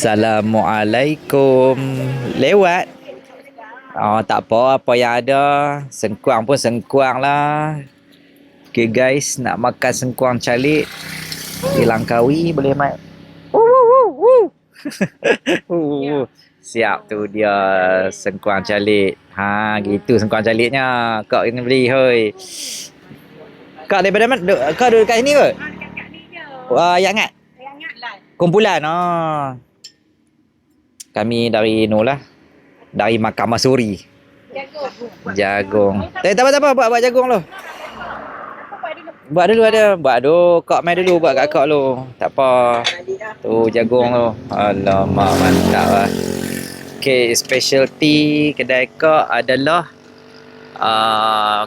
Assalamualaikum. Lewat. Oh, tak apa yang ada. Sengkuang pun sengkuang lah. Okay guys, nak makan sengkuang calik di Langkawi boleh mai. Siap tu dia sengkuang calik. Ha, gitu sengkuang caliknya. Kau kena beli hoi. Kau daripada mana? Kau duduk kat sini ke? Dekat ni je. Wah, yang ngat. Yang lah. Kumpulan. Oh. Kami dari dari Mahkamah Suri. Jagung. Tak apa, buat jagung lu. Buat dulu ada. Buat dulu. Kak main dulu buat kat kak lu. Tak apa. Tu jagung lu. Alamak, mantap lah. Okay, specialty kedai kak adalah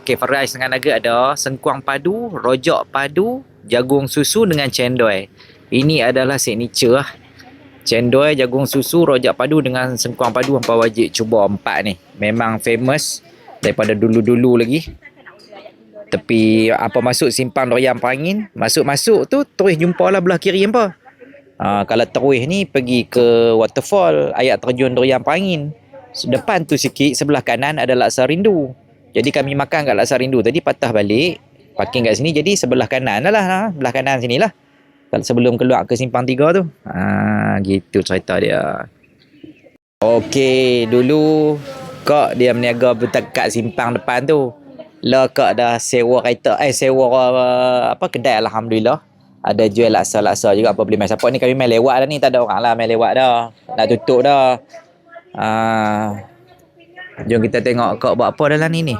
okay, fried rice dengan nugget ada, sengkuang padu, rojak padu, jagung susu dengan cendol. Ini adalah signature lah. Cendol, jagung susu, rojak padu dengan sengkuang padu. Hampa wajib cuba empat ni. Memang famous daripada dulu-dulu lagi. Tepi apa masuk simpang Dorian Pangin, masuk-masuk tu terus jumpalah belah kiri hampa. Kalau terus ni pergi ke waterfall air terjun Dorian Pangin. Depan tu sikit sebelah kanan ada Laksa Rindu. Jadi kami makan kat Laksa Rindu tadi, patah balik parking kat sini, jadi sebelah kanan lah, belah kanan sinilah. Sebelum keluar ke simpang 3 tu. Gitu cerita dia. Okey, dulu kak dia berniaga dekat simpang depan tu. Lah kak dah sewa kereta, sewa kedai, alhamdulillah. Ada jual laksa-laksa juga, apa boleh main support ni. Kami main lewat dah ni, tak ada orang lah main lewat dah. Nak tutup dah. Jom kita tengok kak buat apa dalam ni.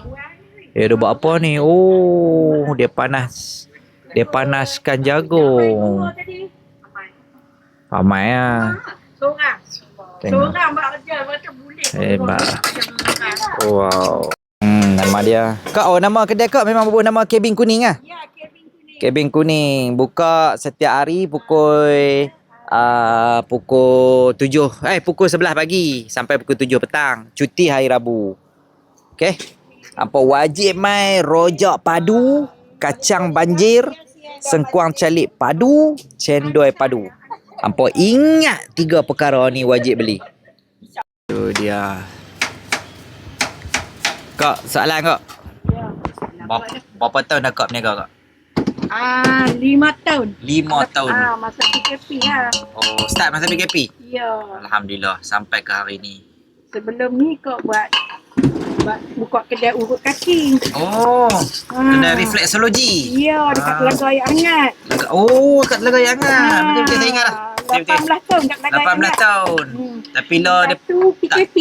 Dia buat apa ni? Oh, dia panaskan jagung. Ramai lah. Seorang buat kerja, mereka boleh. Hebat. Wow. Nama dia. Kak, nama kedai kak memang berbuat nama Cabin Kuning lah? Ya, Cabin Kuning. Cabin Kuning. Buka setiap hari pukul 11 pagi sampai pukul 7 petang. Cuti hari Rabu. Okey. Apa wajib mai rojak padu, kacang banjir, sengkuang calik padu, cendol padu. Hampa ingat 3 perkara ni wajib beli. Tu dia. Kak, soalan kak. Ya. Berapa tahun dah kak berniaga kak? 5 tahun. 5 tahun. Masa PKP lah. Oh, start masa PKP? Ya. Alhamdulillah sampai ke hari ni. Sebelum ni kau buat buka kedai urut kaki. Oh, kedai refleksologi. Ya, dekat Telaga Air Hangat. Kat Telaga Air Hangat. Betul-betul saya ingat lah. 18 tahun kat Telaga Air Hangat. 18 tahun. Tapi lah dia tu PKP.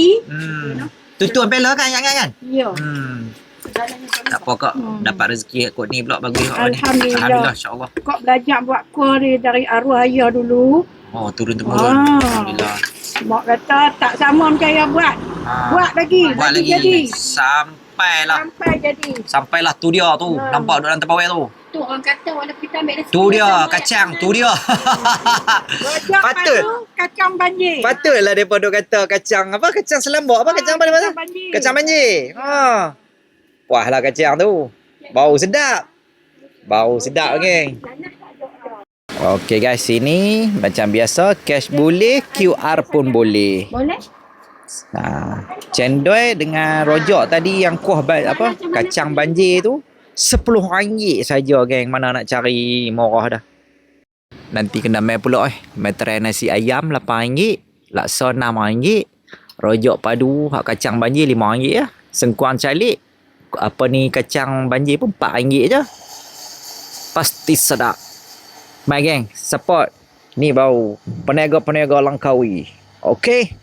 Tutup bela kan, ingat kan? Ya. Tak apa kak, dapat rezeki kot ni pula bagus. Alhamdulillah. Alhamdulillah, insyaAllah. Kau belajar buat kuah dari arwah ayah dulu. Oh, turun-temurun. Alhamdulillah. Mak kata tak sama macam ayah buat. Buat lagi. Buat lagi. Jadi. Sampailah tu dia tu. Nampak duduk dalam terpawai tu. Tu orang kata walaupun kita ambil rezeki. Tu dia, kacang. Tu dia. Rojak padu, kacang banjir. Patutlah mereka duk kata kacang apa? Kacang selambok apa? Kacang apa dia? Kacang banjir. Puas lah kacang tu. Bau sedap. Geng. Okey guys, sini macam biasa cash boleh, QR pun boleh. Boleh? Cendol dengan rojak tadi yang kuah kacang banjir tu RM10 saja geng. Mana nak cari murah dah. Nanti kena main pula main try nasi ayam RM8, laksa RM6, rojak padu hak kacang banjir RM5 ya. Sengkuang calik kacang banjir pun RM4 je. Pasti sedap. Mai geng, support. Ni baru peniaga-peniaga Langkawi. Okey.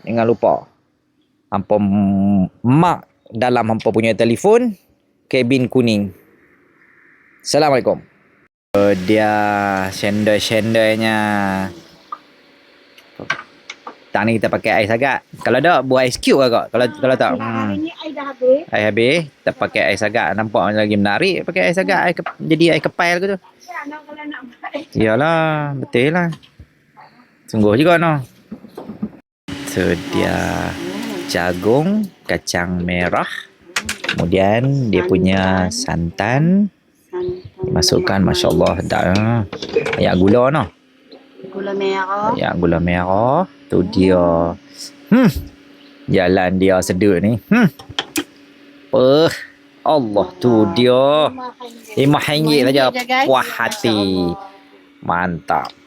Jangan lupa. Hampa mak dalam hampa punya telefon Cabin Kuning. Assalamualaikum. Dia cendol-cendolnya. Tak ni kita pakai ais agak. Kalau ada buat ais cube kak. Kalau tak. Hari ni air dah habis. Air habis, kita pakai ais agak. Nampak lagi menarik pakai ais agak. Jadi air kepal ke tu. Kalau nak buat air. Iyalah, betul lah. Sungguh juga no. Tu dia jagung, kacang merah. Kemudian dia punya santan. Dimasukkan, masya-Allah, dah banyak gula no. Gula merah. Yang gula merah. Tu dia. Jalan dia sedut ni. Allah tu dia. RM5 saja. RM5 je, guys. Puas hati. Mantap.